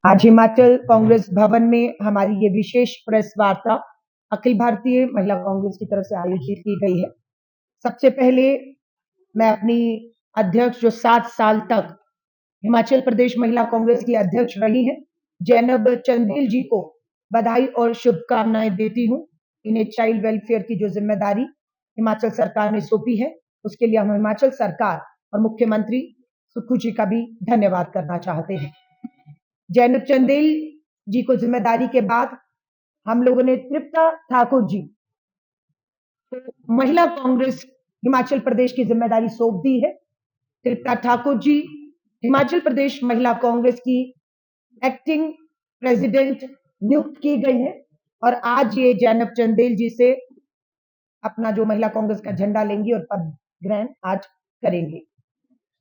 आज हिमाचल कांग्रेस भवन में हमारी ये विशेष प्रेस वार्ता अखिल भारतीय महिला कांग्रेस की तरफ से आयोजित की गई है। सबसे पहले मैं अपनी अध्यक्ष, जो 7 साल तक हिमाचल प्रदेश महिला कांग्रेस की अध्यक्ष रही हैं, जैनब चंदेल जी को बधाई और शुभकामनाएं देती हूँ। इन्हें चाइल्ड वेलफेयर की जो जिम्मेदारी हिमाचल सरकार ने सौंपी है, उसके लिए हम हिमाचल सरकार और मुख्यमंत्री सुक्खू जी का भी धन्यवाद करना चाहते हैं। जैनब चंदेल जी को जिम्मेदारी के बाद हम लोगों ने तृप्ता ठाकुर जी को महिला कांग्रेस हिमाचल प्रदेश की जिम्मेदारी सौंप दी है। तृप्ता ठाकुर जी हिमाचल प्रदेश महिला कांग्रेस की एक्टिंग प्रेसिडेंट नियुक्त की गई है और आज ये जैनब चंदेल जी से अपना जो महिला कांग्रेस का झंडा लेंगी और पद ग्रहण आज करेंगे।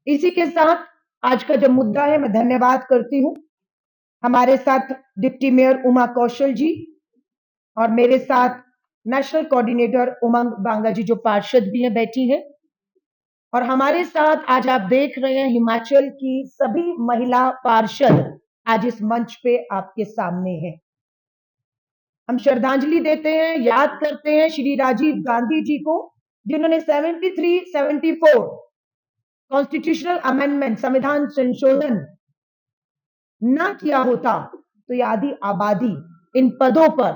इसी के साथ आज का जो मुद्दा है, मैं धन्यवाद करती हूँ हमारे साथ डिप्टी मेयर उमा कौशल जी और मेरे साथ नेशनल कोऑर्डिनेटर उमंग बांगा जी, जो पार्षद भी हैं, बैठी हैं। और हमारे साथ आज आप देख रहे हैं हिमाचल की सभी महिला पार्षद आज इस मंच पे आपके सामने हैं। हम श्रद्धांजलि देते हैं, याद करते हैं श्री राजीव गांधी जी को, जिन्होंने 73-74 कॉन्स्टिट्यूशनल अमेंडमेंट, संविधान संशोधन न किया होता तो ये आधी आबादी इन पदों पर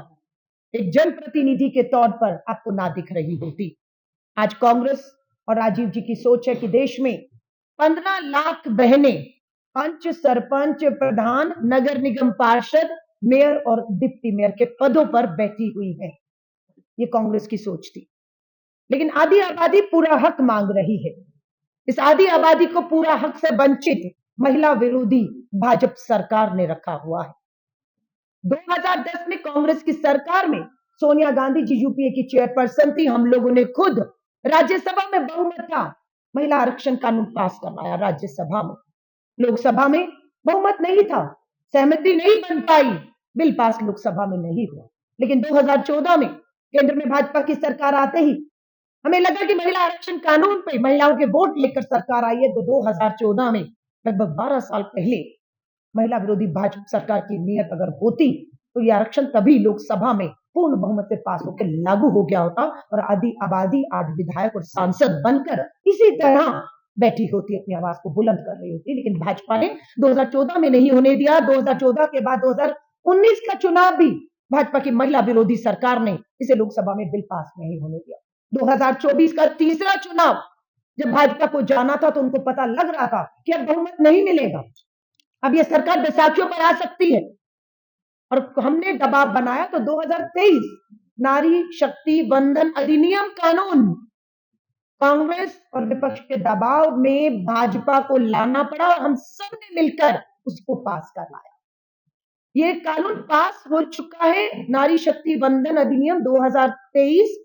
एक जनप्रतिनिधि के तौर पर आपको ना दिख रही होती। आज कांग्रेस और राजीव जी की सोच है कि देश में 15 लाख बहनें पंच, सरपंच, प्रधान, नगर निगम पार्षद, मेयर और डिप्टी मेयर के पदों पर बैठी हुई है। ये कांग्रेस की सोच थी। लेकिन आधी आबादी पूरा हक मांग रही है। इस आधी आबादी को पूरा हक से वंचित महिला विरोधी भाजपा सरकार ने रखा हुआ है। 2010 में कांग्रेस की सरकार में सोनिया गांधी जी यूपीए की चेयरपर्सन थी। हम लोगों ने खुद राज्यसभा में बहुमत था, महिला आरक्षण कानून पास करवाया राज्यसभा में। लोकसभा में बहुमत नहीं था, सहमति नहीं बन पाई, बिल पास लोकसभा में नहीं हुआ। लेकिन 2014 में केंद्र में भाजपा की सरकार आते ही हमें लगा कि महिला आरक्षण कानून पे महिलाओं के वोट लेकर सरकार आई है। तो 2014 में लगभग 12 साल पहले महिला विरोधी भाजपा सरकार की नीयत अगर होती तो ये आरक्षण तभी लोकसभा में पूर्ण बहुमत से पास होकर लागू हो गया होता और आधी आबादी आज विधायक और सांसद बनकर इसी तरह बैठी होती, अपनी आवाज को बुलंद कर रही होती। लेकिन भाजपा ने 2014 में नहीं होने दिया। 2014 के बाद 2019 का चुनाव भी भाजपा की महिला विरोधी सरकार ने इसे लोकसभा में बिल पास नहीं होने दिया। 2024 का तीसरा चुनाव जब भाजपा को जाना था तो उनको पता लग रहा था कि अब बहुमत नहीं मिलेगा, अब यह सरकार बैसाखियों पर आ सकती है। और हमने दबाव बनाया तो 2023 नारी शक्ति वंदन अधिनियम कानून कांग्रेस और विपक्ष के दबाव में भाजपा को लाना पड़ा और हम सब ने मिलकर उसको पास करवाया। ये कानून पास हो चुका है। नारी शक्ति वंदन अधिनियम 2023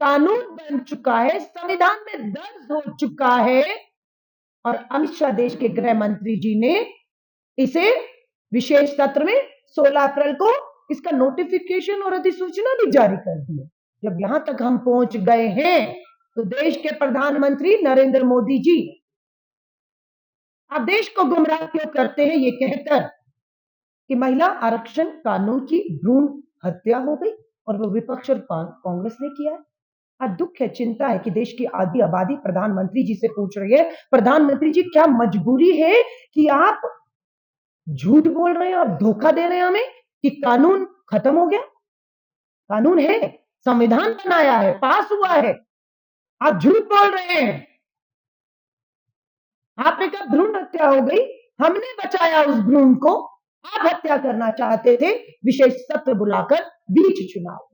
कानून बन चुका है, संविधान में दर्ज हो चुका है और अमित शाह देश के गृह मंत्री जी ने इसे विशेष सत्र में 16 अप्रैल को इसका नोटिफिकेशन और अधिसूचना भी जारी कर दी है। जब यहां तक हम पहुंच गए हैं तो देश के प्रधानमंत्री नरेंद्र मोदी जी आप देश को गुमराह क्यों करते हैं ये कहकर कि महिला आरक्षण कानून की भ्रूण हत्या हो गई और वो विपक्ष और कांग्रेस ने किया है। आज दुख है, चिंता है कि देश की आधी आबादी प्रधानमंत्री जी से पूछ रही है, प्रधानमंत्री जी क्या मजबूरी है कि आप झूठ बोल रहे हैं, आप धोखा दे रहे हैं हमें कि कानून खत्म हो गया? कानून है, संविधान बनाया है, पास हुआ है, आप झूठ बोल रहे हैं। आपने कहा भ्रूण हत्या हो गई, हमने बचाया उस भ्रूण को, आप हत्या करना चाहते थे विशेष सत्र बुलाकर बीच चुनाव में।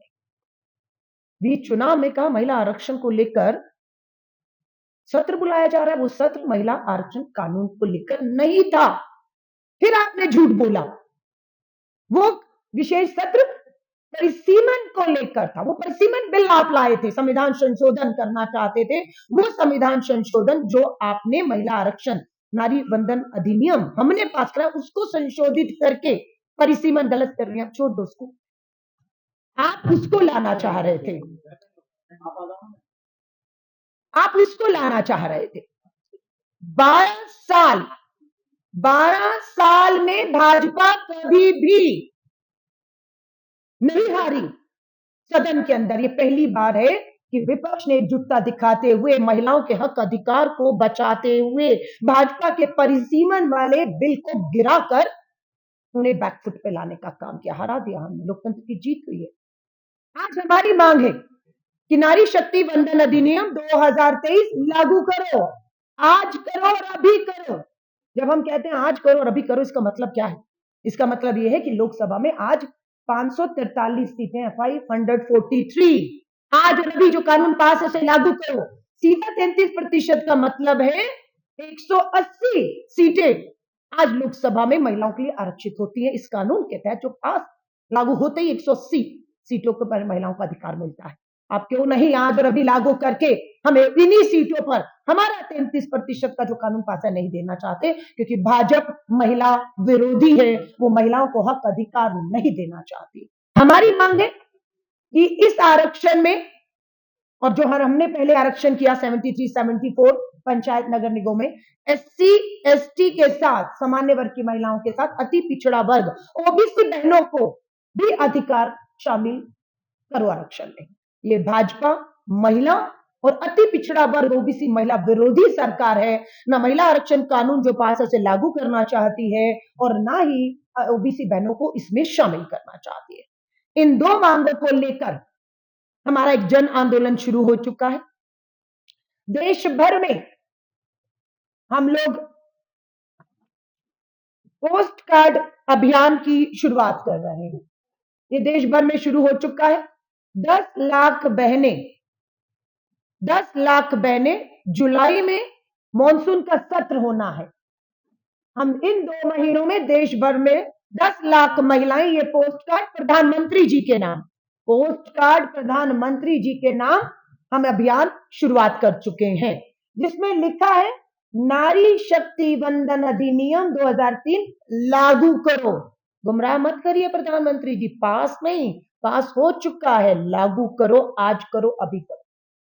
बीच चुनाव में कहा महिला आरक्षण को लेकर सत्र बुलाया जा रहा है, वो सत्र महिला आरक्षण कानून को लेकर नहीं था। फिर आपने झूठ बोला। वो विशेष सत्र परिसीमन को लेकर था। वो परिसीमन बिल आप लाए थे, संविधान संशोधन करना चाहते थे। वो संविधान संशोधन जो आपने महिला आरक्षण नारी वंदन अधिनियम हमने पास करा, उसको संशोधित करके परिसीमन गलत कर रही हैं, आप छोड़ दो उसको। आप उसको लाना चाह रहे थे, आप उसको लाना चाह रहे थे। 12 साल 12 साल में भाजपा कभी भी नहीं हारी सदन के अंदर। ये पहली बार है कि विपक्ष ने एकजुटता दिखाते हुए महिलाओं के हक अधिकार को बचाते हुए भाजपा के परिसीमन वाले बिल को गिराकर उन्हें बैकफुट पे लाने का काम किया। हरा दिया हमने, लोकतंत्र की जीत हुई है। आज हमारी मांग है कि नारी शक्ति वंदन अधिनियम 2023 लागू करो। आज करो और अभी करो। जब हम कहते हैं आज करो और अभी करो, इसका मतलब क्या है? इसका मतलब यह है कि लोकसभा में आज 543 सीटें हैं, 543। आज और अभी जो कानून पास है उसे लागू करो। सीधा 33% का मतलब है 180 सीटें आज लोकसभा में महिलाओं के लिए आरक्षित होती है। इस कानून के तहत जो पास लागू होते ही 180 सीटों पर महिलाओं का अधिकार मिलता है। आप क्यों नहीं आज और अभी लागू करके हमें इन्हीं सीटों पर हमारा 33% का जो कानून पास है नहीं देना चाहते? क्योंकि भाजपा महिला विरोधी है, वो महिलाओं को हक अधिकार नहीं देना चाहती। हमारी मांग है कि इस आरक्षण में, और जो हमने पहले आरक्षण किया 73, 74 पंचायत नगर निगम में, SC ST के साथ, सामान्य वर्ग की महिलाओं के साथ अति पिछड़ा वर्ग OBC बहनों को भी अधिकार शामिल करो आरक्षण में। ये भाजपा महिला और अति पिछड़ा वर्ग OBC महिला विरोधी सरकार है। ना महिला आरक्षण कानून जो पास है उसे लागू करना चाहती है और ना ही OBC बहनों को इसमें शामिल करना चाहती है। इन दो मांगों को लेकर हमारा एक जन आंदोलन शुरू हो चुका है। देश भर में हम लोग पोस्ट कार्ड अभियान की शुरुआत कर रहे हैं। ये देश भर में शुरू हो चुका है। 10 लाख बहनें जुलाई में मॉनसून का सत्र होना है। हम इन 2 महीनों में देश भर में 10 लाख महिलाएं ये पोस्ट कार्ड प्रधानमंत्री जी के नाम, पोस्ट कार्ड प्रधानमंत्री जी के नाम हम अभियान शुरुआत कर चुके हैं, जिसमें लिखा है नारी शक्ति वंदन अधिनियम 2003 लागू करो। गुमराह मत करिए प्रधानमंत्री जी, पास नहीं, पास हो चुका है, लागू करो, आज करो, अभी करो।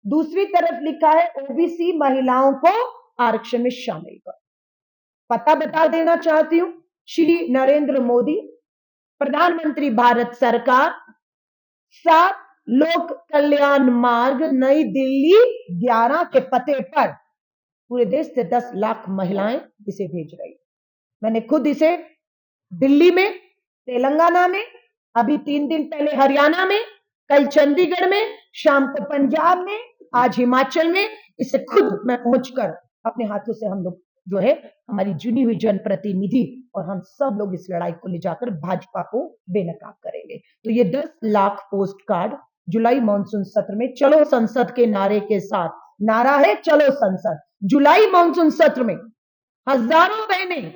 दूसरी तरफ लिखा है OBC महिलाओं को आरक्षण में शामिल करो। पता बता देना चाहती हूं, श्री नरेंद्र मोदी प्रधानमंत्री भारत सरकार 7 लोक कल्याण मार्ग नई दिल्ली 11 के पते पर पूरे देश से 10 लाख महिलाएं इसे भेज रही। मैंने खुद इसे दिल्ली में, तेलंगाना में, अभी 3 दिन पहले हरियाणा में, कल चंडीगढ़ में, शाम को पंजाब में, आज हिमाचल में, इसे खुद मैं पहुंचकर अपने हाथों से हम लोग जो है हमारी चुनी हुई जनप्रतिनिधि और हम सब लोग इस लड़ाई को ले जाकर भाजपा को बेनकाब करेंगे। तो ये 10 लाख पोस्ट कार्ड जुलाई मानसून सत्र में चलो संसद के नारे के साथ, नारा है चलो संसद, जुलाई मानसून सत्र में हजारों बहनें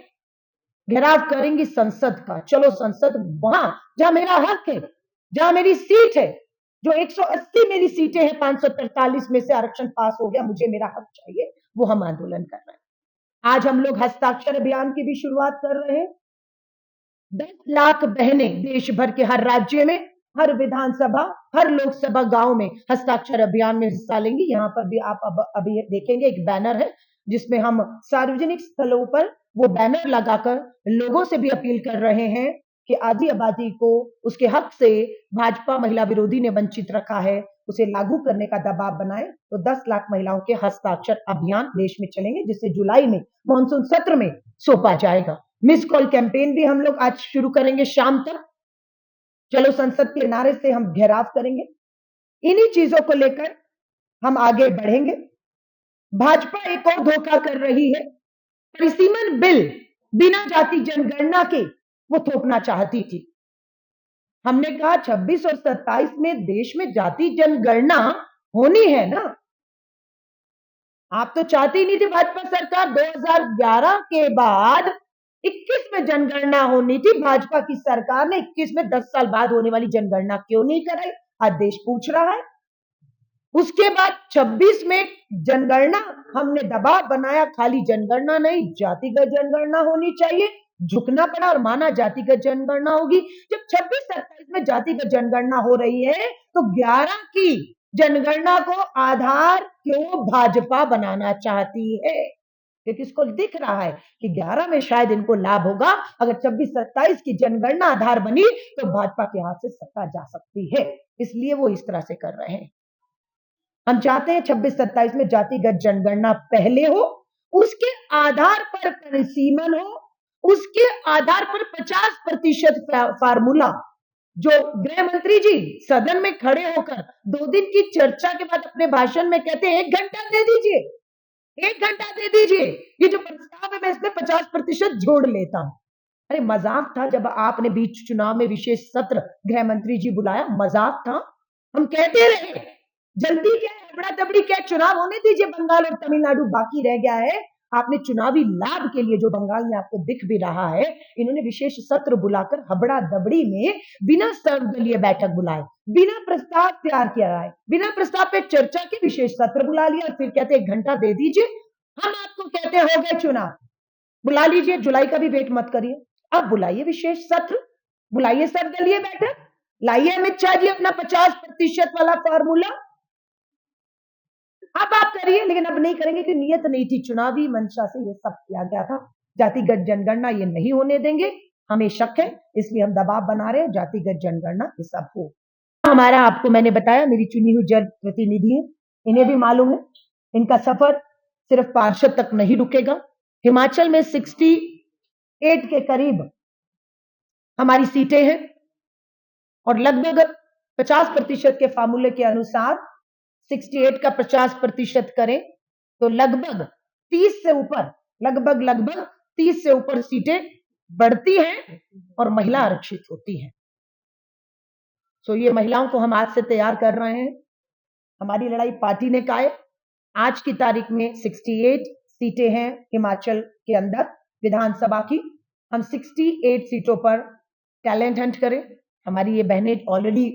घेराव करेंगी संसद का। चलो संसद, वहां जहां मेरा हक है, जहां मेरी सीट है, जो 180 मेरी सीटें हैं, 543 में से आरक्षण पास हो गया, मुझे मेरा हक चाहिए, वो हम आंदोलन कर रहे हैं। आज हम लोग हस्ताक्षर अभियान की भी शुरुआत कर रहे हैं। 10 लाख बहनें देश भर के हर राज्य में, हर विधानसभा, हर लोकसभा गांव में हस्ताक्षर अभियान में हिस्सा लेंगी। यहां पर भी आप अभी देखेंगे एक बैनर है जिसमें हम सार्वजनिक स्थलों पर वो बैनर लगाकर लोगों से भी अपील कर रहे हैं कि आधी आबादी को उसके हक से भाजपा महिला विरोधी ने वंचित रखा है, उसे लागू करने का दबाव बनाए। तो 10 लाख महिलाओं के हस्ताक्षर अभियान देश में चलेंगे, जिसे जुलाई में मानसून सत्र में सौंपा जाएगा। मिस कॉल कैंपेन भी हम लोग आज शुरू करेंगे शाम तक। चलो संसद के नारे से हम घेराव करेंगे। इन्हीं चीजों को लेकर हम आगे बढ़ेंगे। भाजपा एक और धोखा कर रही है। परिसीमन बिल बिना जाति जनगणना के वो थोपना चाहती थी। हमने कहा 26 और 27 में देश में जाति जनगणना होनी है ना। आप तो चाहती नहीं थी भाजपा सरकार। 2011 के बाद 21 में जनगणना होनी थी, भाजपा की सरकार ने 21 में 10 साल बाद होने वाली जनगणना क्यों नहीं कराई, आज देश पूछ रहा है। उसके बाद 26 में जनगणना हमने दबाव बनाया, खाली जनगणना नहीं, जातिगत जनगणना होनी चाहिए, झुकना पड़ा और माना जातिगत जनगणना होगी। जब 26-27 में जातिगत जनगणना हो रही है तो 11 की जनगणना को आधार क्यों भाजपा बनाना चाहती है? क्योंकि इसको दिख रहा है कि 11 में शायद इनको लाभ होगा, अगर 26-27 की जनगणना आधार बनी तो भाजपा के हाथ से सत्ता जा सकती है, इसलिए वो इस तरह से कर रहे हैं। हम चाहते हैं 26-27 में जातिगत जनगणना पहले हो, उसके आधार पर परिसीमन हो, उसके आधार पर 50% फार्मूला, जो गृह मंत्री जी सदन में खड़े होकर 2 दिन की चर्चा के बाद अपने भाषण में कहते हैं 1 घंटा दे दीजिए, 1 घंटा दे दीजिए, ये जो प्रस्ताव है मैं इसमें 50% जोड़ लेता हूं। अरे मजाक था जब आपने बीच चुनाव में विशेष सत्र गृह मंत्री जी बुलाया, मजाक था। हम कहते रहे जल्दी क्या है, हबड़ा तबड़ी क्या, चुनाव होने दीजिए, बंगाल और तमिलनाडु बाकी रह गया है। आपने चुनावी लाभ के लिए, जो बंगाल में आपको दिख भी रहा है, इन्होंने विशेष सत्र बुलाकर हबड़ा दबड़ी में बिना सर्वदलीय बैठक बुलाए, बिना प्रस्ताव तैयार किया है, बिना प्रस्ताव पे चर्चा के विशेष सत्र बुला लिया, फिर कहते 1 घंटा दे दीजिए। हम आपको कहते हो गए चुनाव, बुला लीजिए, जुलाई का भी वेट मत करिए, अब बुलाइए विशेष सत्र, बुलाइए सर्वदलीय बैठक, लाइए अमित शाह जी अपना 50% वाला फॉर्मूला, अब आप करिए, लेकिन अब नहीं करेंगे कि नियत नहीं थी, चुनावी मंशा से ये सब किया गया था। जातिगत जनगणना ये नहीं होने देंगे, हमें शक है, इसलिए हम दबाव बना रहे हैं, जातिगत जनगणना ये सब हो। हमारा, आपको मैंने बताया, मेरी चुनी हुई जन प्रतिनिधि है, इन्हें भी मालूम है इनका सफर सिर्फ पार्षद तक नहीं रुकेगा। हिमाचल में 68 के करीब हमारी सीटें हैं और लगभग 50% के फार्मूले के अनुसार 68 का 50% करें तो लगभग 30 से ऊपर, लगभग 30 से ऊपर सीटें बढ़ती हैं और महिला आरक्षित होती हैं। तो ये महिलाओं को हम आज से तैयार कर रहे हैं। हमारी लड़ाई पार्टी ने का है। आज की तारीख में 68 सीटें हैं हिमाचल के अंदर विधानसभा की। हम 68 सीटों पर टैलेंट हंट करें। हमारी ये बहनें ऑलरेडी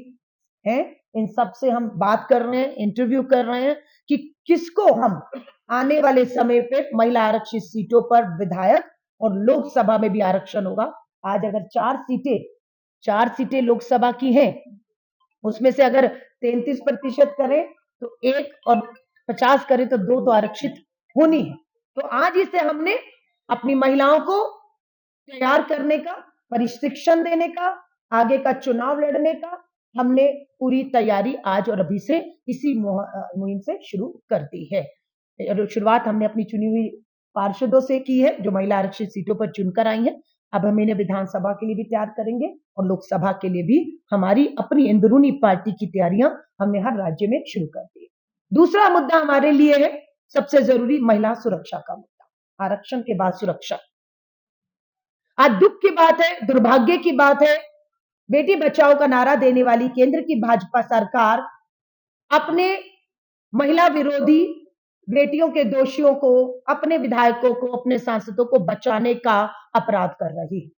हैं, इन सब से हम बात कर रहे हैं, इंटरव्यू कर रहे हैं कि किसको हम आने वाले समय पे महिला आरक्षित सीटों पर विधायक और लोकसभा में भी आरक्षण होगा। आज अगर 4 सीटें लोकसभा की हैं, उसमें से अगर 33% करें तो 1 और 50 करें तो 2 तो आरक्षित होनी है। तो आज इसे हमने अपनी महिलाओं को तैयार करने का, प्रशिक्षण देने का, आगे का चुनाव लड़ने का हमने पूरी तैयारी आज और अभी से इसी मुहिम से शुरू कर दी है। शुरुआत हमने अपनी चुनी हुई पार्षदों से की है जो महिला आरक्षित सीटों पर चुनकर आई हैं। अब हम इन्हें विधानसभा के लिए भी तैयार करेंगे और लोकसभा के लिए भी हमारी अपनी अंदरूनी पार्टी की तैयारियां हमने हर राज्य में शुरू कर दी। दूसरा मुद्दा हमारे लिए है सबसे जरूरी, महिला सुरक्षा का मुद्दा। आरक्षण के बाद सुरक्षा। आज दुख की बात है, दुर्भाग्य की बात है, बेटी बचाओ का नारा देने वाली केंद्र की भाजपा सरकार अपने महिला विरोधी, बेटियों के दोषियों को, अपने विधायकों को, अपने सांसदों को बचाने का अपराध कर रही है।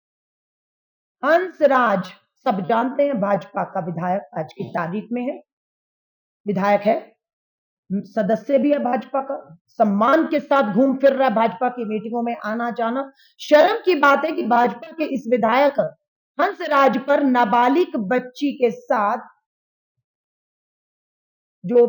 हंसराज, सब जानते हैं, भाजपा का विधायक आज की तारीख में है, विधायक है, सदस्य भी है भाजपा का, सम्मान के साथ घूम फिर रहा है भाजपा की मीटिंगों में आना जाना। शर्म की बात है कि भाजपा के इस विधायक हंसराज पर नाबालिग बच्ची के साथ जो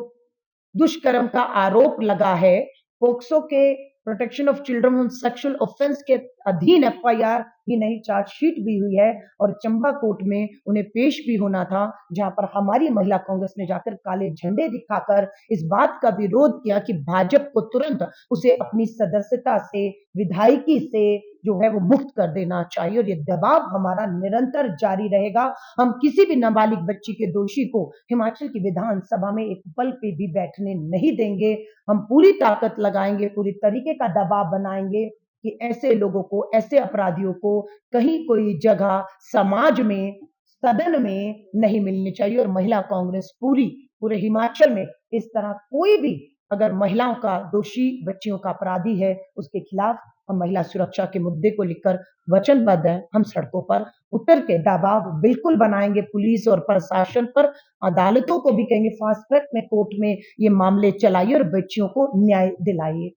दुष्कर्म का आरोप लगा है, पोक्सो के protection of children on sexual offence के अधीन एफआईआर ही नहीं, चार्जशीट भी हुई है और चंबा कोर्ट में उन्हें पेश भी होना था, जहां पर हमारी महिला कांग्रेस ने जाकर काले झंडे दिखाकर इस बात का विरोध किया कि भाजपा को तुरंत उसे अपनी सदस्यता से, विधायकी से जो है वो मुक्त कर देना चाहिए और ये दबाव हमारा निरंतर जारी रहेगा। हम किसी भी नाबालिग बच्ची के दोषी को हिमाचल की विधानसभा में एक पल पे भी बैठने नहीं देंगे। हम पूरी ताकत लगाएंगे, पूरी तरीके का दबाव बनाएंगे कि ऐसे लोगों को, ऐसे अपराधियों को कहीं कोई जगह समाज में, सदन में नहीं मिलनी चाहिए। और महिला कांग्रेस पूरे हिमाचल में इस तरह कोई भी अगर महिलाओं का दोषी, बच्चियों का अपराधी है, उसके खिलाफ और महिला सुरक्षा के मुद्दे को लेकर वचनबद्ध है। हम सड़कों पर उतर के दबाव बिल्कुल बनाएंगे पुलिस और प्रशासन पर, अदालतों को भी कहेंगे फास्ट ट्रैक में कोर्ट में ये मामले चलाइए और बच्चियों को न्याय दिलाइए।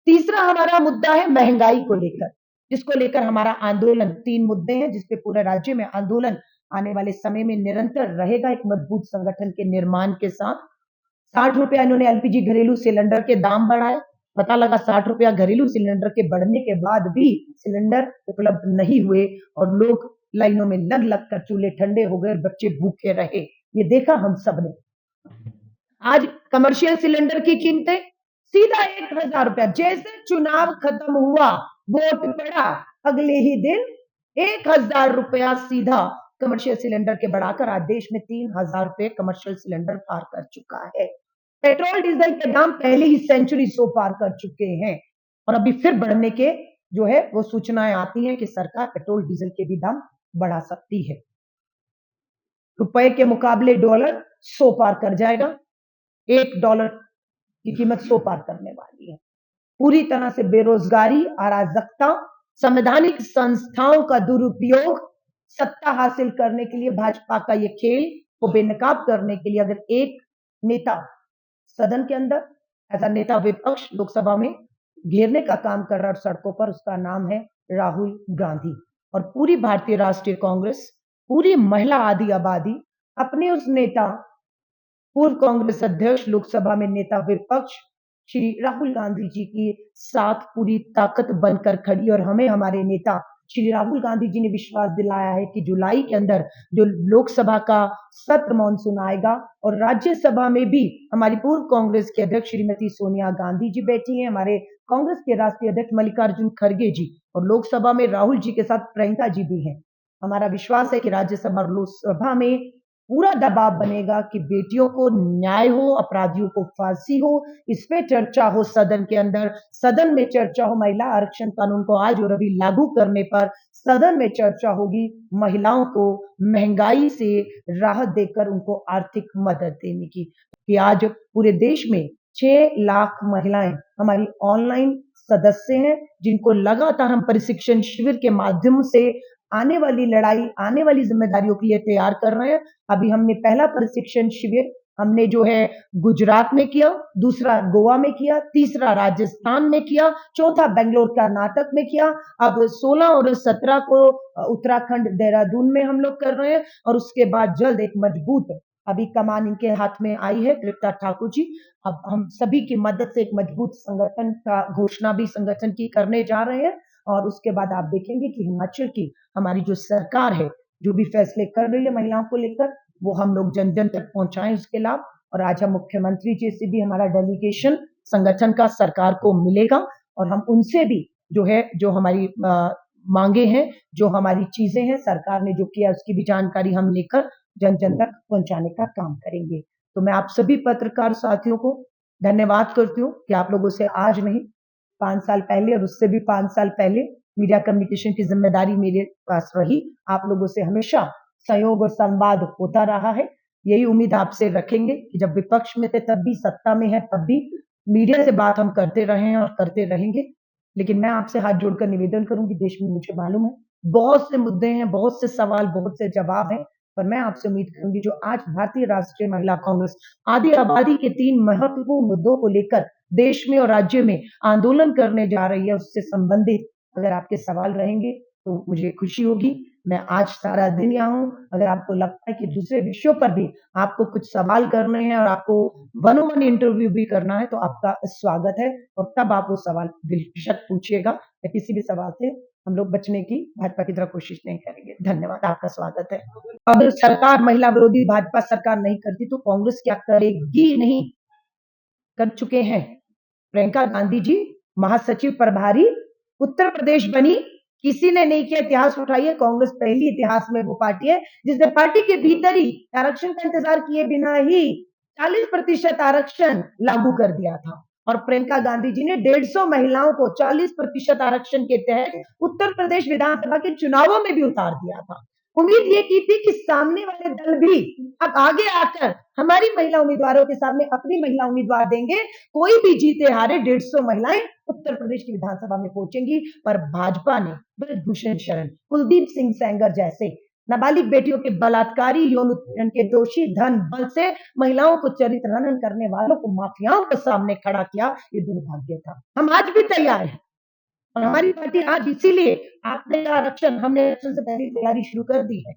तीसरा हमारा मुद्दा है महंगाई को लेकर, जिसको लेकर हमारा आंदोलन, 3 मुद्दे हैं जिस पे पूरे राज्य में आंदोलन आने वाले समय में निरंतर रहेगा, एक मजबूत संगठन के निर्माण के साथ। 60 रुपया इन्होंने एलपीजी घरेलू सिलेंडर के दाम बढ़ाए। पता लगा 60 रुपया घरेलू सिलेंडर के बढ़ने के बाद भी सिलेंडर उपलब्ध नहीं हुए और लोग लाइनों में लग लग कर चूल्हे ठंडे हो गए, बच्चे भूखे रहे। ये देखा हम सबने। आज कमर्शियल सिलेंडर की कीमतें सीधा 1000 रुपया, जैसे चुनाव खत्म हुआ, वोट पड़ा, अगले ही दिन 1000 रुपया सीधा कमर्शियल सिलेंडर के बढ़ाकर आज देश में 3000 रुपए कमर्शियल सिलेंडर पार कर चुका है। पेट्रोल डीजल के दाम पहले ही सेंचुरी 100 पार कर चुके हैं और अभी फिर बढ़ने के जो है वो सूचनाएं आती हैं कि सरकार पेट्रोल डीजल के भी दाम बढ़ा सकती है। रुपए के मुकाबले डॉलर 100 पार कर जाएगा। $1 की कीमत 100 पार करने वाली है। पूरी तरह से बेरोजगारी, अराजकता, संवैधानिक संस्थाओं का दुरुपयोग, सत्ता हासिल करने के लिए भाजपा का ये खेल को बेनकाब करने के लिए अगर एक नेता सदन के अंदर ऐसा नेता विपक्ष लोकसभा में घेरने का काम कर रहा है सड़कों पर, उसका नाम है राहुल गांधी। और पूरी भारतीय राष्ट्रीय कांग्रेस, पूरी महिला आदि आबादी अपने उस नेता, पूर्व कांग्रेस अध्यक्ष, लोकसभा में नेता विपक्ष श्री राहुल गांधी जी की साथ पूरी ताकत बनकर खड़ी। और हमें हमारे नेता श्री राहुल गांधी जी ने विश्वास दिलाया है कि जुलाई के अंदर जो लोकसभा का सत्र मानसून आएगा और राज्यसभा में भी हमारी पूर्व कांग्रेस के अध्यक्ष श्रीमती सोनिया गांधी जी बैठी हैं, हमारे कांग्रेस के राष्ट्रीय अध्यक्ष मल्लिकार्जुन खड़गे जी, और लोकसभा में राहुल जी के साथ प्रियंका जी भी हैं। हमारा विश्वास है कि राज्यसभा और लोकसभा में पूरा दबाव बनेगा कि बेटियों को न्याय हो, अपराधियों को फांसी हो, इस पे चर्चा हो सदन के अंदर, सदन में चर्चा हो महिला आरक्षण कानून को आज और अभी लागू करने पर, सदन में चर्चा होगी महिलाओं को महंगाई से राहत देकर उनको आर्थिक मदद देने की। कि आज पूरे देश में 6 लाख महिलाएं हमारी ऑनलाइन सदस्य हैं, जिनको लगातार हम प्रशिक्षण शिविर के माध्यम से आने वाली लड़ाई, आने वाली जिम्मेदारियों के लिए तैयार कर रहे हैं। अभी हमने पहला प्रशिक्षण शिविर हमने जो है गुजरात में किया, दूसरा गोवा में किया, तीसरा राजस्थान में किया, चौथा बेंगलोर कर्नाटक में किया। अब 16 और 17 को उत्तराखंड देहरादून में हम लोग कर रहे हैं और उसके बाद जल्द एक मजबूत, अभी कमान इनके हाथ में आई है तृप्ता ठाकुर जी, अब हम सभी की मदद से एक मजबूत संगठन का घोषणा भी संगठन की करने जा रहे हैं। और उसके बाद आप देखेंगे कि हिमाचल की हमारी जो सरकार है, जो भी फैसले कर रही है महिलाओं को लेकर, वो हम लोग जन जन तक पहुंचाएं उसके लाभ। और आज हम मुख्यमंत्री जी से भी हमारा डेलीगेशन संगठन का सरकार को मिलेगा और हम उनसे भी जो है, जो हमारी मांगे हैं, जो हमारी चीजें हैं, सरकार ने जो किया उसकी भी जानकारी हम लेकर जन जन तक पहुंचाने का काम करेंगे। तो मैं आप सभी पत्रकार साथियों को धन्यवाद करती हूँ कि आप लोगों से आज नहीं, 5 साल पहले और उससे भी 5 साल पहले मीडिया कम्युनिकेशन की जिम्मेदारी मेरे पास रही। आप लोगों से हमेशा सहयोग और संवाद होता रहा है। यही उम्मीद आपसे रखेंगे कि जब विपक्ष में थे तब भी, सत्ता में है तब भी, मीडिया से बात हम करते रहे हैं और करते रहेंगे। लेकिन मैं आपसे हाथ जोड़कर निवेदन करूंगी, देश में मुझे मालूम है बहुत से मुद्दे हैं, बहुत से सवाल, बहुत से जवाब हैं, पर मैं आपसे उम्मीद करूंगी जो आज भारतीय राष्ट्रीय महिला कांग्रेस आदि आबादी के 3 महत्वपूर्ण मुद्दों को लेकर देश में और राज्य में आंदोलन करने जा रही है, उससे संबंधित अगर आपके सवाल रहेंगे तो मुझे खुशी होगी। मैं आज सारा दिन यहाँ हूँ। अगर आपको लगता है कि दूसरे विषयों पर भी आपको कुछ सवाल करने हैं और आपको वन ऑन वन इंटरव्यू भी करना है तो आपका स्वागत है और तब आप वो सवाल बेशक पूछिएगा। या किसी भी सवाल से हम लोग बचने की भाजपा की तरह कोशिश नहीं करेंगे। धन्यवाद, आपका स्वागत है। अगर सरकार महिला विरोधी भाजपा सरकार नहीं करती तो कांग्रेस क्या करेगी नहीं, कर चुके हैं। प्रियंका गांधी जी महासचिव प्रभारी उत्तर प्रदेश बनी, किसी ने नहीं किया। इतिहास उठाइए, कांग्रेस पहली इतिहास में वो पार्टी है जिसने पार्टी के भीतर ही आरक्षण का इंतजार किए बिना ही 40% आरक्षण लागू कर दिया था। और प्रियंका गांधी जी ने 150 महिलाओं को 40% आरक्षण के तहत उत्तर प्रदेश विधानसभा के चुनावों में भी उतार दिया था। उम्मीद ये की थी कि सामने वाले दल भी अब आगे आकर हमारी महिला उम्मीदवारों के सामने अपनी महिला उम्मीदवार देंगे, कोई भी जीते हारे 150 महिलाएं उत्तर प्रदेश की विधानसभा में पहुंचेंगी। पर भाजपा ने ब्रजभूषण शरण, कुलदीप सिंह सेंगर जैसे नाबालिग बेटियों के बलात्कारी यौन उत्पीड़न के दोषी धन बल से महिलाओं को चरित्र हनन करने वालों को माफियाओं के सामने खड़ा किया, ये दुर्भाग्य था। हम आज भी तैयार हैं और हमारी पार्टी आज इसीलिए आपने आरक्षण, हमने इलेक्शन से पहले तैयारी शुरू कर दी है।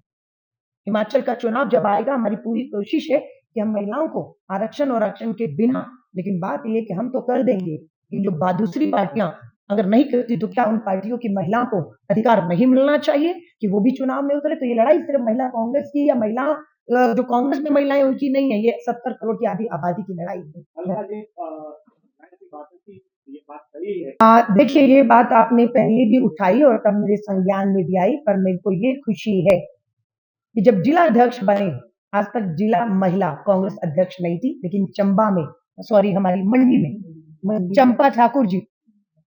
हिमाचल का चुनाव जब आएगा, हमारी पूरी कोशिश है कि हम महिलाओं को आरक्षण और आरक्षण के बिना, लेकिन बात यह कि हम तो कर देंगे कि जो दूसरी पार्टियां अगर नहीं करती तो क्या उन पार्टियों की महिलाओं को अधिकार नहीं मिलना चाहिए कि वो भी चुनाव में उतरे? तो ये लड़ाई सिर्फ महिला कांग्रेस की या महिला जो कांग्रेस में महिलाएं उनकी नहीं है, ये 70 करोड़ की आधी आबादी की लड़ाई है। देखिए, ये बात आपने पहले भी उठाई और तब मेरे संज्ञान में भी आई, पर मेरे को ये खुशी है कि जब जिला अध्यक्ष बने, आज तक जिला महिला कांग्रेस अध्यक्ष नहीं थी, लेकिन चंबा में, सॉरी हमारी मंडी में चंपा ठाकुर जी,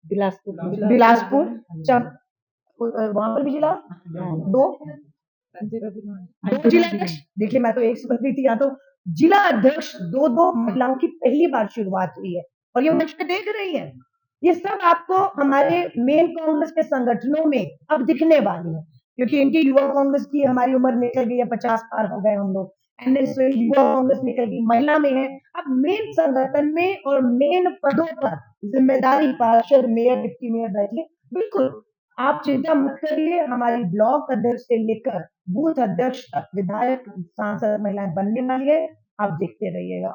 बिलासपुर वहां पर भी जिला दो जिला अध्यक्ष, देखिए मैं तो एक से बदली थी, यहाँ तो जिला अध्यक्ष दो महिलाओं की पहली बार शुरुआत हुई है और ये मंच पे देख रही है। ये सब आपको हमारे मेन कांग्रेस के संगठनों में अब दिखने वाली है, क्योंकि इनकी युवा कांग्रेस की हमारी उम्र निकल गई है, 50 पार हो गए हम लोग। एनएसए युवा कांग्रेस निकल गई, महिला में है। अब मेन संगठन में और मेन पदों पर जिम्मेदारी पार्षद, मेयर, डिप्टी मेयर बैठिए, बिल्कुल आप चिंता मत करिए। हमारी ब्लॉक अध्यक्ष से लेकर बूथ अध्यक्ष तक विधायक, सांसद महिलाएं बनने वाली है, आप देखते रहिएगा।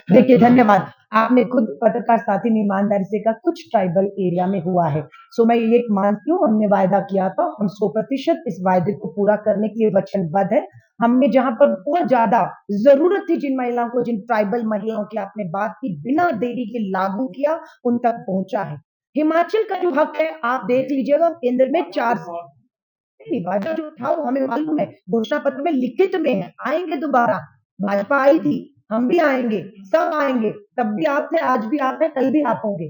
देखिए, धन्यवाद। आपने खुद पत्रकार साथी ने ईमानदारी से कहा कुछ ट्राइबल एरिया में हुआ है, सो मैं ये मानती हूँ, हमने वायदा किया था, हम 100% इस वायदे को पूरा करने के लिए वचनबद्ध है। हमने जहां पर बहुत ज्यादा जरूरत थी, जिन महिलाओं को, जिन ट्राइबल महिलाओं की आपने बात की, बिना देरी के लागू किया, उन तक पहुंचा है। हिमाचल का जो हक है, आप देख लीजिएगा, केंद्र में 4 वायदा जो था वो हमें मालूम है, घोषणा पत्र में लिखित में है, आएंगे दोबारा। भाजपा आई थी, हम भी आएंगे, सब आएंगे, तब भी आप थे, आज भी आप हैं, कल भी आप होंगे।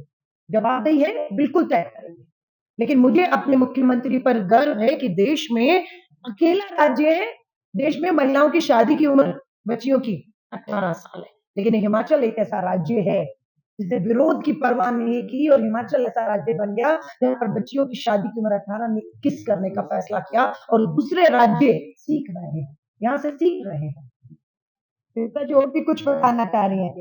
जवाबदेही है, बिल्कुल तय करेंगे। लेकिन मुझे अपने मुख्यमंत्री पर गर्व है कि देश में अकेला राज्य है, देश में महिलाओं की शादी की उम्र बच्चियों की 18 साल है, लेकिन हिमाचल एक ऐसा राज्य है जिसने विरोध की परवाह नहीं की और हिमाचल ऐसा राज्य बन गया जहां पर बच्चियों की शादी की उम्र 18 ने 21 करने का फैसला किया और दूसरे राज्य सीख रहे हैं, यहाँ से सीख रहे हैं। जी और भी कुछ बताना चाह रही है?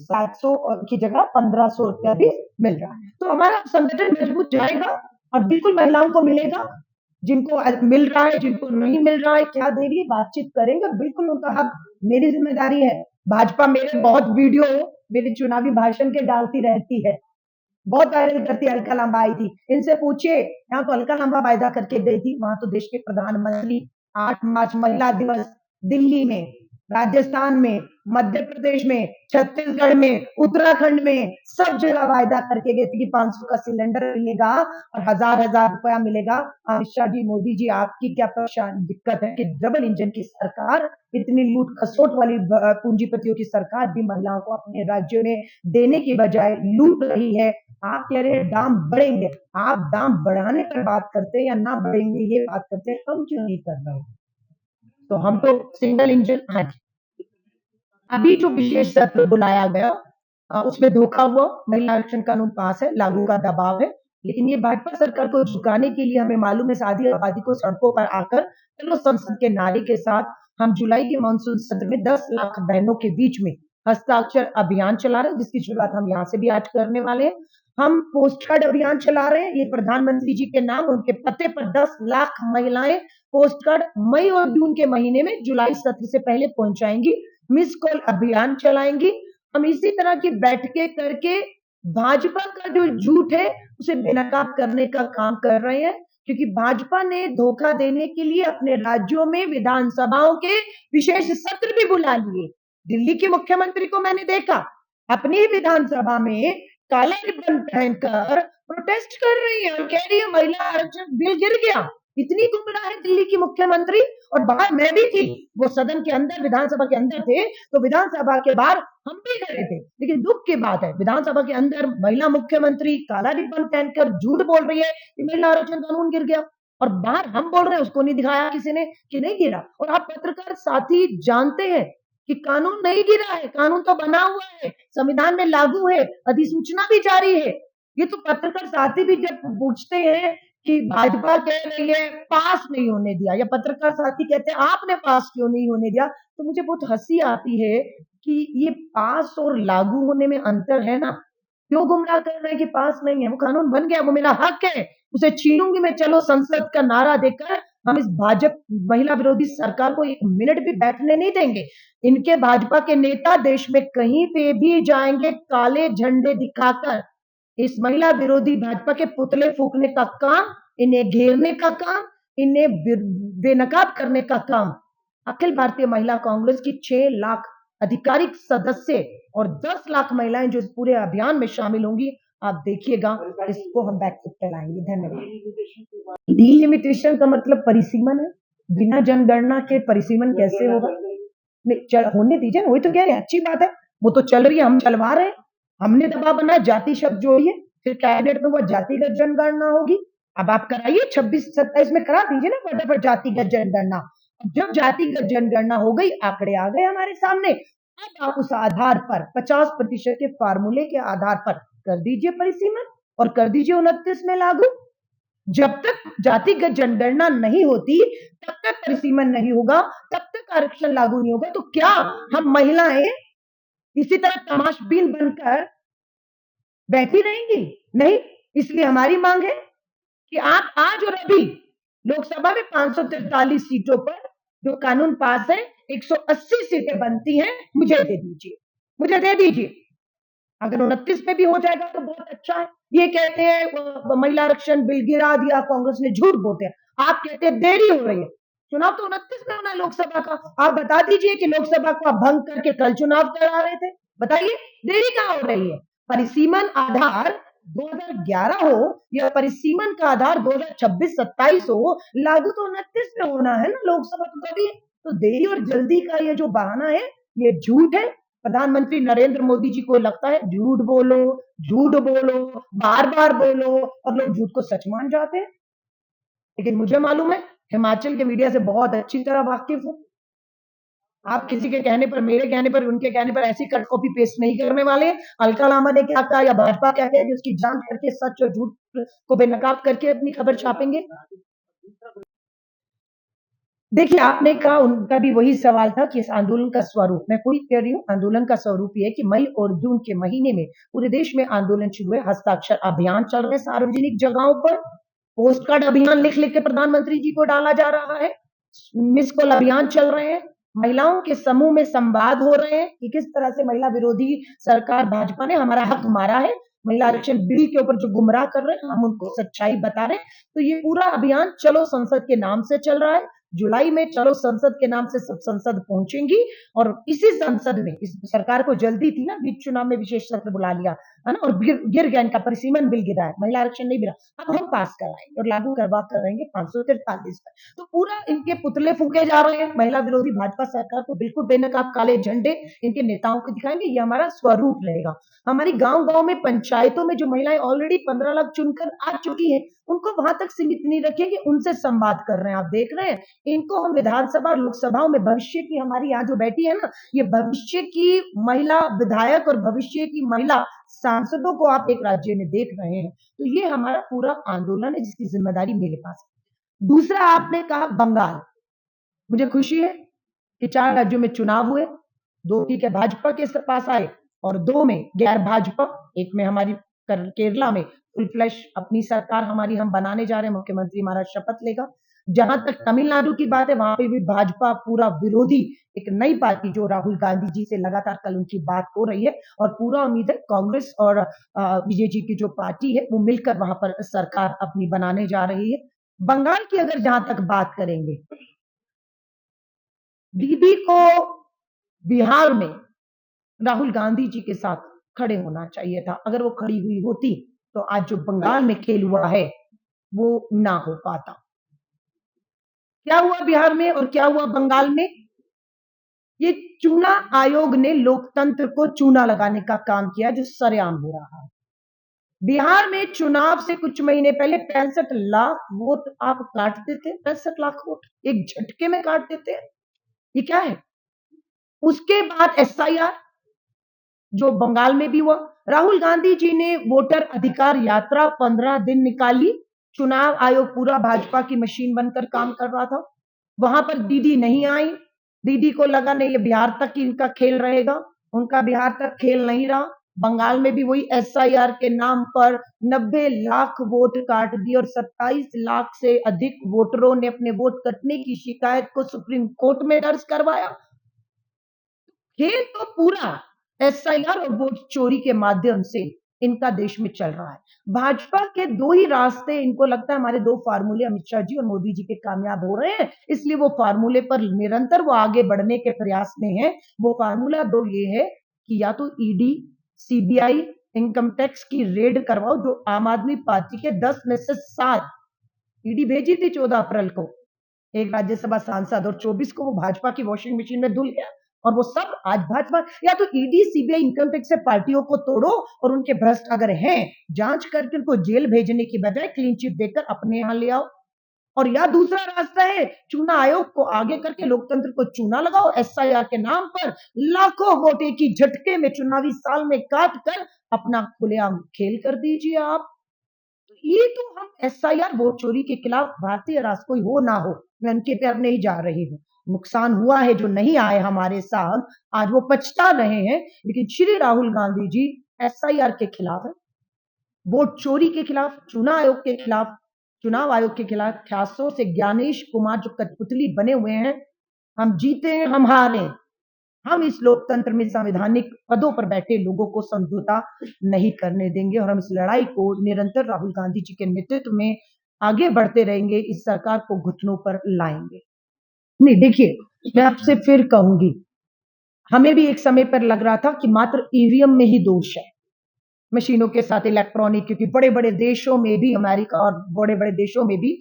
700 की जगह 1500 रुपया भी मिल रहा है, तो हमारा संगठन मजबूत जाएगा और बिल्कुल महिलाओं को मिलेगा। जिनको मिल रहा है, जिनको नहीं मिल रहा है, क्या देगी, बातचीत करेंगे, बिल्कुल उनका हक, मेरी जिम्मेदारी है। भाजपा मेरे बहुत वीडियो मेरे चुनावी भाषण के डालती रहती है, बहुत वायरल करती है। अलका लांबा आई थी, इनसे पूछिए, यहाँ तो अलका लांबा वायदा करके गई थी, वहां तो देश के प्रधानमंत्री 8 मार्च महिला दिवस दिल्ली में, राजस्थान में, मध्य प्रदेश में, छत्तीसगढ़ में, उत्तराखंड में, सब जगह वायदा करके गए थे कि 500 का सिलेंडर मिलेगा और हजार हजार रुपया मिलेगा। अमित शाह जी, मोदी जी, आपकी क्या दिक्कत है कि डबल इंजन की सरकार, इतनी लूट खसोट वाली पूंजीपतियों की सरकार भी महिलाओं को अपने राज्यों में देने की बजाय लूट रही है। आप कह रहे हैं दाम बढ़ेंगे, आप दाम बढ़ाने पर बात करते हैं या ना बढ़ेंगे ये बात करते हैं, हम क्यों नहीं कर रहे? तो हम तो सिंगल इंजन। हाँ, अभी जो विशेष सत्र बुलाया गया उसमें धोखा हुआ, महिला आरक्षण कानून पास है, लागू का दबाव है, लेकिन ये भाजपा सरकार को झुकाने के लिए हमें मालूम है, साधी आबादी को सड़कों पर आकर चलो संसद के नारे के साथ हम जुलाई के मानसून सत्र में 10 लाख बहनों के बीच में हस्ताक्षर अभियान चला रहे हैं, जिसकी शुरुआत हम यहाँ से भी आज करने वाले हैं। हम पोस्ट कार्ड अभियान चला रहे हैं, ये प्रधानमंत्री जी के नाम उनके पते पर 10 लाख महिलाएं पोस्ट कार्ड मई और जून के महीने में जुलाई सत्र से पहले पहुंचाएंगी। मिस कॉल अभियान चलाएंगी। हम इसी तरह की बैठकें करके भाजपा का जो झूठ है उसे बेनकाब करने का काम कर रहे हैं, क्योंकि भाजपा ने धोखा देने के लिए अपने राज्यों में विधानसभाओं के विशेष सत्र भी बुला लिए। दिल्ली के मुख्यमंत्री को मैंने देखा अपनी विधानसभा में काला रिबन पहनकर प्रोटेस्ट कर रही है और कह रही है महिला आरक्षण बिल गिर गया। इतनी गुमराह है दिल्ली की मुख्यमंत्री। और बाहर मैं भी थी, वो सदन के अंदर विधानसभा के अंदर थे, तो विधानसभा के बाहर हम भी खड़े थे। लेकिन दुख की बात है, विधानसभा के अंदर महिला मुख्यमंत्री काला रिबन पहनकर झूठ बोल रही है कि महिला आरक्षण कानून गिर गया, और बाहर हम बोल रहे हैं उसको नहीं दिखाया किसी ने कि नहीं गिरा। और आप पत्रकार साथी जानते हैं कि कानून नहीं गिरा है, कानून तो बना हुआ है, संविधान में लागू है, अधिसूचना भी जारी है। ये तो पत्रकार साथी भी जब पूछते हैं कि भाजपा कह रही है पास नहीं होने दिया, या पत्रकार साथी कहते हैं आपने पास क्यों नहीं होने दिया, तो मुझे बहुत हंसी आती है कि ये पास और लागू होने में अंतर है ना। क्यों गुमराह कर रहे हैं कि पास नहीं है, वो कानून बन गया, वो मेरा हक है, उसे छीनूंगी मैं, चलो संसद का नारा देकर हम इस भाजपा महिला विरोधी सरकार को एक मिनट भी बैठने नहीं देंगे। इनके भाजपा के नेता देश में कहीं पे भी जाएंगे काले झंडे दिखाकर, इस महिला विरोधी भाजपा के पुतले फूकने का काम, इन्हें घेरने का काम, इन्हें बेनकाब करने का काम अखिल भारतीय महिला कांग्रेस की 6 लाख आधिकारिक सदस्य और 10 लाख महिलाएं जो इस पूरे अभियान में शामिल होंगी, आप देखिएगा इसको हम बैक पे लाएंगे। धन्यवाद। डिलिमिटेशन का मतलब परिसीमन है, बिना जनगणना के परिसीमन कैसे होगा? नहीं, होने दीजिए ना, वही तो कह रहे हैं, अच्छी बात है, वो तो चल रही है, हम चलवा रहे हैं। हमने दबाव बनाया, जाति शब्द जोड़िए, फिर कैबिनेट में वो जातिगत जनगणना होगी। अब आप कराइए 26-27 में करा दीजिए ना फटाफट जातिगत जनगणना। जब जातिगत जनगणना हो गई, आंकड़े आ गए हमारे सामने, अब आप उस आधार पर 50% के फार्मूले के आधार पर कर दीजिए परिसीमन और कर दीजिए 29 में लागू। जब तक जातिगत जनगणना नहीं होती तब तक परिसीमन नहीं होगा, तब तक आरक्षण लागू नहीं होगा। तो क्या हम महिलाएं इसी तरह तमाशबीन बनकर बैठी रहेंगी? नहीं। इसलिए हमारी मांग है कि आप आज और अभी लोकसभा में 543 सीटों पर जो कानून पास है, 180 सीटें बनती हैं, मुझे दे दीजिए, मुझे दे दीजिए। अगर 29 में भी हो जाएगा तो बहुत अच्छा है। ये कहते हैं महिला आरक्षण बिल गिरा दिया कांग्रेस ने, झूठ बोलते हैं। आप कहते हैं देरी हो रही है, चुनाव तो 29 में होना है लोकसभा का। आप बता दीजिए कि लोकसभा को आप भंग करके कल चुनाव करा रहे थे, बताइए देरी कहां हो रही है? परिसीमन आधार 2011 हो या परिसीमन का आधार 2026-27 हो, लागू तो 29 में होना है ना लोकसभा, तो तभी। तो देरी और जल्दी का ये जो बहाना है, ये झूठ है। प्रधानमंत्री नरेंद्र मोदी जी को लगता है झूठ बोलो, झूठ बोलो, बार बार बोलो, और लोग झूठ को सच मान जाते हैं। लेकिन मुझे मालूम है, हिमाचल के मीडिया से बहुत अच्छी तरह वाकिफ हूं। आप किसी के कहने पर, मेरे कहने पर, उनके कहने पर ऐसी कट कॉपी पेस्ट नहीं करने वाले। अलका लामा ने क्या कहा या भाजपा क्या कहेगी, उसकी जांच करके सच और झूठ को बेनकाब करके अपनी खबर छापेंगे। देखिए, आपने कहा, उनका भी वही सवाल था कि इस आंदोलन का स्वरूप, मैं पूरी कह रही हूँ, आंदोलन का स्वरूप ये है कि मई और जून के महीने में पूरे देश में आंदोलन शुरू है, हस्ताक्षर अभियान चल रहे हैं सार्वजनिक जगहों पर, पोस्ट कार्ड अभियान लिख लिख के प्रधानमंत्री जी को डाला जा रहा है, मिस कॉल अभियान चल रहे हैं, महिलाओं के समूह में संवाद हो रहे हैं कि किस तरह से महिला विरोधी सरकार भाजपा ने हमारा हक मारा है, महिला आरक्षण बिल के ऊपर जो गुमराह कर रहे हैं हम उनको सच्चाई बता रहे हैं। तो ये पूरा अभियान चलो संसद के नाम से चल रहा है। जुलाई में चलो संसद के नाम से सब संसद पहुंचेंगी, और इसी संसद में, इस सरकार को जल्दी थी ना, बीच चुनाव में विशेष सत्र बुला लिया है ना, और गिर गया इनका परिसीमन बिल, गिरा है, महिला आरक्षण नहीं गिरा। अब हम पास कराएंगे और लागू करवा कर रहेंगे 543 पर। तो पूरा इनके पुतले फूके जा रहे हैं, महिला विरोधी भाजपा सरकार को बिल्कुल बेनकाब काले झंडे इनके नेताओं को दिखाएंगे। ये हमारा स्वरूप रहेगा। हमारी गांव गांव में, पंचायतों में जो महिलाएं ऑलरेडी 15 लाख चुनकर आ चुकी हैं, उनको वहां तक सीमित नहीं रखेंगे, उनसे संवाद कर रहे हैं। आप देख रहे हैं, इनको हम विधानसभा और लोकसभाओं में, भविष्य की हमारी यहाँ जो बैठी है ना, ये भविष्य की महिला विधायक और भविष्य की महिला सांसदों को आप एक राज्य में देख रहे हैं। तो ये हमारा पूरा आंदोलन है जिसकी जिम्मेदारी मेरे पास है। दूसरा, आपने कहा बंगाल। मुझे खुशी है कि 4 राज्यों में चुनाव हुए, 2 ठीक है भाजपा के पास आए और 2 में गैर भाजपा, एक में हमारी केरला में फुल फ्लैश अपनी सरकार हमारी हम बनाने जा रहे हैं, मुख्यमंत्री हमारा शपथ लेगा। जहां तक तमिलनाडु की बात है, वहां पे भी भाजपा पूरा विरोधी एक नई पार्टी जो राहुल गांधी जी से लगातार कल उनकी बात हो रही है, और पूरा उम्मीद है कांग्रेस और विजय जी की जो पार्टी है वो मिलकर वहां पर सरकार अपनी बनाने जा रही है। बंगाल की अगर जहां तक बात करेंगे, दीदी को बिहार में राहुल गांधी जी के साथ खड़े होना चाहिए था। अगर वो खड़ी हुई होती तो आज जो बंगाल में खेल हुआ है वो ना हो पाता। क्या हुआ बिहार में और क्या हुआ बंगाल में? ये चुनाव आयोग ने लोकतंत्र को चूना लगाने का काम किया, जो सरेआम हो रहा है। बिहार में चुनाव से कुछ महीने पहले 65 लाख वोट आप काट देते, 65 लाख वोट एक झटके में काट देते हैं। ये क्या है? उसके बाद एसआईआर, जो बंगाल में भी हुआ। राहुल गांधी जी ने वोटर अधिकार यात्रा 15 दिन निकाली। चुनाव आयोग पूरा भाजपा की मशीन बनकर काम कर रहा था। वहां पर दीदी नहीं आई। दीदी को लगा नहीं, ये बिहार तक ही इनका खेल रहेगा। उनका बिहार तक खेल नहीं रहा। बंगाल में भी वही एसआईआर के नाम पर 90 लाख वोट काट दिए और 27 लाख से अधिक वोटरों ने अपने वोट कटने की शिकायत को सुप्रीम कोर्ट में दर्ज करवाया। खेल तो पूरा एसआईआर और वोट चोरी के माध्यम से इनका देश में चल रहा है। भाजपा के दो ही रास्ते, इनको लगता है हमारे दो फार्मूले अमित शाह जी और मोदी जी के कामयाब हो रहे हैं, इसलिए वो फार्मूले पर निरंतर वो आगे बढ़ने के प्रयास में है। वो फार्मूला दो ये है कि या तो ईडी, सीबीआई, इनकम टैक्स की रेड करवाओ, जो आम आदमी पार्टी के 10 में से 7 ईडी भेजी थी 14 अप्रैल को एक राज्यसभा सांसद, और 24 को वो भाजपा की वॉशिंग मशीन में धुल गया। और वो सब आज भाजपा, या तो ईडी, सीबीआई, इनकम टैक्स से पार्टियों को तोड़ो और उनके भ्रष्ट अगर हैं, जांच करके उनको जेल भेजने की बजाय क्लीन चिट देकर अपने यहां ले आओ। और या दूसरा रास्ता है, चुनाव आयोग को आगे करके लोकतंत्र को चूना लगाओ, एसआईआर के नाम पर लाखों वोट एक ही झटके में चुनावी साल में काट कर अपना खुलेआम खेल कर दीजिए आप। ये तो हम एसआईआर वोट चोरी के खिलाफ भारतीय राष्ट्र कोई हो ना हो, मैं उनके पे अब नहीं जा रही हूँ। नुकसान हुआ है जो नहीं आए हमारे साथ, आज वो पछता रहे हैं। लेकिन श्री राहुल गांधी जी एसआईआर के खिलाफ है, वोट चोरी के खिलाफ, चुनाव आयोग के खिलाफ, चुनाव आयोग के खिलाफ 68 से ज्ञानेश कुमार जो कठपुतली बने हुए हैं। हम जीते हम हारे, हम इस लोकतंत्र में संवैधानिक पदों पर बैठे लोगों को समझौता नहीं करने देंगे और हम इस लड़ाई को निरंतर राहुल गांधी जी के नेतृत्व में आगे बढ़ते रहेंगे, इस सरकार को घुटनों पर लाएंगे। नहीं देखिए, मैं आपसे फिर कहूंगी, हमें भी एक समय पर लग रहा था कि मात्र ईवीएम में ही दोष है, मशीनों के साथ इलेक्ट्रॉनिक, क्योंकि बड़े बड़े देशों में भी, अमेरिका और बड़े बड़े देशों में भी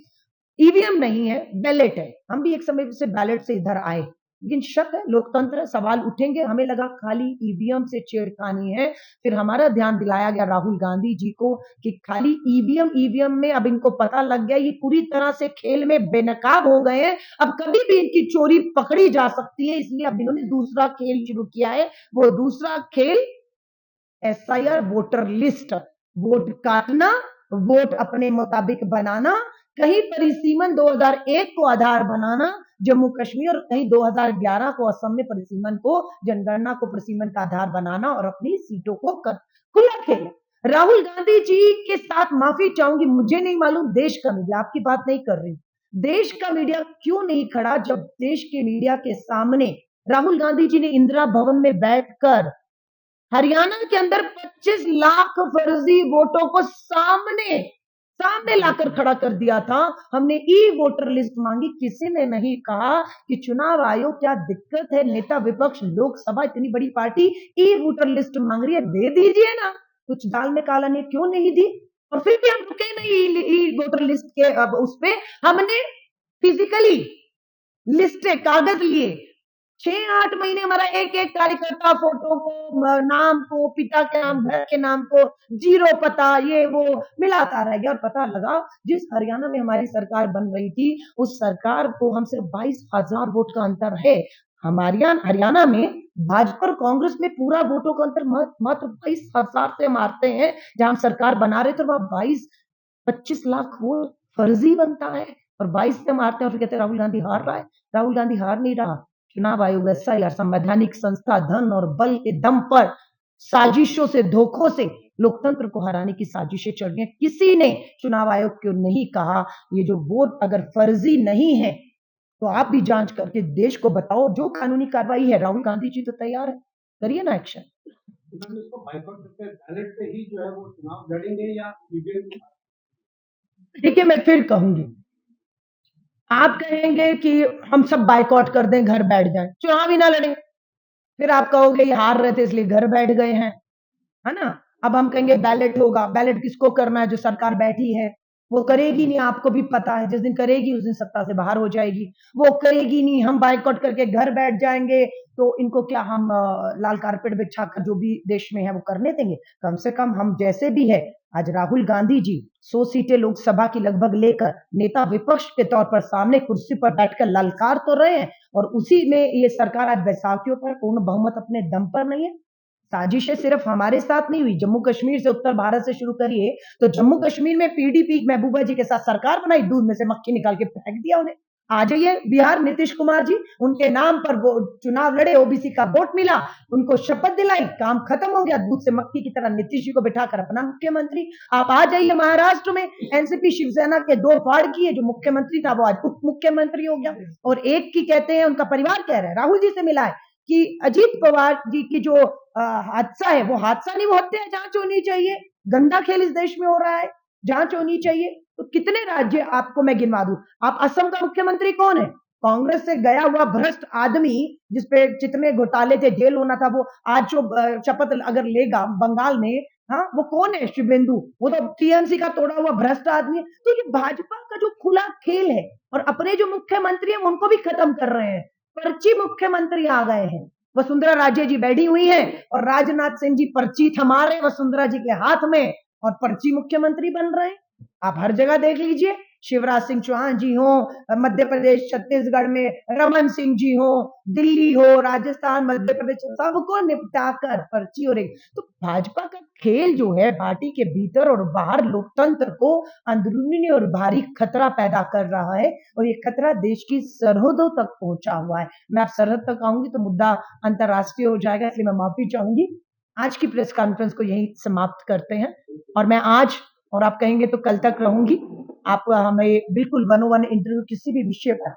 ईवीएम नहीं है, बैलेट है। हम भी एक समय से बैलेट से इधर आए, लेकिन शक है, लोकतंत्र है, सवाल उठेंगे। हमें लगा खाली ईवीएम से छेड़खानी है। फिर हमारा ध्यान दिलाया गया राहुल गांधी जी को कि खाली ईवीएम ईवीएम में अब इनको पता लग गया, ये पूरी तरह से खेल में बेनकाब हो गए हैं। अब कभी भी इनकी चोरी पकड़ी जा सकती है, इसलिए अब इन्होंने दूसरा खेल शुरू किया है। वो दूसरा खेल एसआईआर वोटर लिस्ट, वोट काटना, वोट अपने मुताबिक बनाना, कहीं परिसीमन 2001 को आधार बनाना जम्मू कश्मीर, और कहीं 2011 को असम में परिसीमन को, जनगणना को परिसीमन का आधार बनाना और अपनी सीटों को खुला खेल। राहुल गांधी जी के साथ माफी चाहूंगी, मुझे नहीं मालूम देश का मीडिया, आपकी बात नहीं कर रही, देश का मीडिया क्यों नहीं खड़ा जब देश के मीडिया के सामने राहुल गांधी जी ने इंदिरा भवन में बैठकर हरियाणा के अंदर 25 लाख फर्जी वोटों को सामने सामने लाकर खड़ा कर दिया था। हमने ई वोटर लिस्ट मांगी, किसी ने नहीं कहा कि चुनाव आयोग क्या दिक्कत है, नेता विपक्ष लोकसभा इतनी बड़ी पार्टी ई वोटर लिस्ट मांग रही है, दे दीजिए ना, कुछ दाल में काला ने क्यों नहीं दी। और फिर भी हम रुके नहीं ई वोटर लिस्ट के, अब उस पे हमने फिजिकली लिस्टें कागज लिए, 6-8 महीने हमारा एक एक कार्यकर्ता फोटो को, नाम को, पिता के नाम, घर के नाम को, जीरो पता, ये वो मिलाता रह गया। और पता लगा जिस हरियाणा में हमारी सरकार बन रही थी, उस सरकार को हम सिर्फ 22,000 वोट का अंतर है। हमारे हरियाणा में भाजपा और कांग्रेस में पूरा वोटों का अंतर मात्र 22,000 से मारते हैं। जहां हम सरकार बना रहे थे वहां 22-25 लाख वोट फर्जी बनता है, और 22 से मारते हैं और फिर कहते हैं राहुल गांधी हार रहा है। राहुल गांधी हार नहीं रहा, चुनाव आयोग एसआईआर संवैधानिक संस्था धन और बल के दम पर साजिशों से, धोखों से लोकतंत्र को हराने की साजिशें चल रही हैं। किसी ने चुनाव आयोग को नहीं कहा ये जो वोट अगर फर्जी नहीं है तो आप भी जांच करके देश को बताओ, जो कानूनी कार्रवाई है। राहुल गांधी जी तो तैयार है, करिए ना एक्शन। देखिए, मैं फिर कहूंगी, आप कहेंगे कि हम सब बाइकआउट कर दें, घर बैठ जाएं, चुनाव ही ना लड़े। फिर आप कहोगे ये हार रहे थे इसलिए घर बैठ गए हैं, है ना। अब हम कहेंगे बैलेट होगा, बैलेट किसको करना है, जो सरकार बैठी है। वो करेगी नहीं, आपको भी पता है, जिस दिन करेगी उस दिन सत्ता से बाहर हो जाएगी। वो करेगी नहीं, हम बायकॉट करके घर बैठ जाएँगे, तो इनको क्या हम लाल कारपेट बिछाकर जो भी देश में है वो करने देंगे? कम से कम हम जैसे भी हैं, आज राहुल गांधी जी 100 सीटें लोकसभा की लगभग लेकर नेता विपक्ष के तौर पर सामने कुर्सी पर बैठकर ललकार तो रहे हैं और उसी में ये सरकार आज बैसाखियों पर पूर्ण बहुमत अपने दम पर नहीं है। साजिशें सिर्फ हमारे साथ नहीं हुई, जम्मू कश्मीर से उत्तर भारत से शुरू करिए, तो जम्मू कश्मीर में पीडीपी महबूबा जी के साथ सरकार बनाई, दूध में से मक्खी निकाल के फेंक दिया उन्हें। आ जाइए बिहार, नीतीश कुमार जी, उनके नाम पर वो चुनाव लड़े, ओबीसी का वोट मिला, उनको शपथ दिलाई, काम खत्म हो गया, दूध से मक्खी की तरह नीतीश जी को बिठाकर अपना मुख्यमंत्री। आप आ जाइए महाराष्ट्र में, एनसीपी शिवसेना के दो फाड़ किए, जो मुख्यमंत्री था वो आज उप मुख्यमंत्री हो गया और एक की कहते हैं, उनका परिवार कह रहा है राहुल जी से मिला है कि अजीत पवार जी की जो हादसा है वो हादसा नहीं, वो हत्या है, जांच होनी चाहिए। गंदा खेल इस देश में हो रहा है, जांच होनी चाहिए। तो कितने राज्य आपको मैं गिनवा दूं? आप असम का मुख्यमंत्री कौन है? कांग्रेस से गया हुआ भ्रष्ट आदमी, जिसपे जितने घोटाले थे, जेल होना था, वो आज जो शपथ अगर लेगा बंगाल में, हाँ वो कौन है? शिवेंदु, वो तो टीएमसी का तोड़ा हुआ भ्रष्ट आदमी है। तो ये भाजपा का जो खुला खेल है और अपने जो मुख्यमंत्री है उनको भी खत्म कर रहे हैं। पर्ची मुख्यमंत्री आ गए हैं, वसुंधरा राजे जी बैठी हुई हैं और राजनाथ सिंह जी पर्ची थमा रहे वसुंधरा जी के हाथ में और पर्ची मुख्यमंत्री बन रहे हैं। आप हर जगह देख लीजिए, शिवराज सिंह चौहान जी हो, मध्य प्रदेश छत्तीसगढ़ में रमन सिंह जी हो, दिल्ली हो, राजस्थान, मध्य प्रदेश, सबको निपटाकर पर्ची और एक तो भाजपा का खेल जो है पार्टी के भीतर और बाहर लोकतंत्र को अंदरूनी और बाहरी खतरा पैदा कर रहा है और ये खतरा देश की सरहदों तक पहुंचा हुआ है। मैं आप सरहद तक आऊंगी तो मुद्दा अंतर्राष्ट्रीय हो जाएगा, इसलिए मैं माफी चाहूंगी। आज की प्रेस कॉन्फ्रेंस को यही समाप्त करते हैं और मैं आज और आप कहेंगे तो कल तक रहूंगी। आप हमें बिल्कुल 101 इंटरव्यू किसी भी विषय पर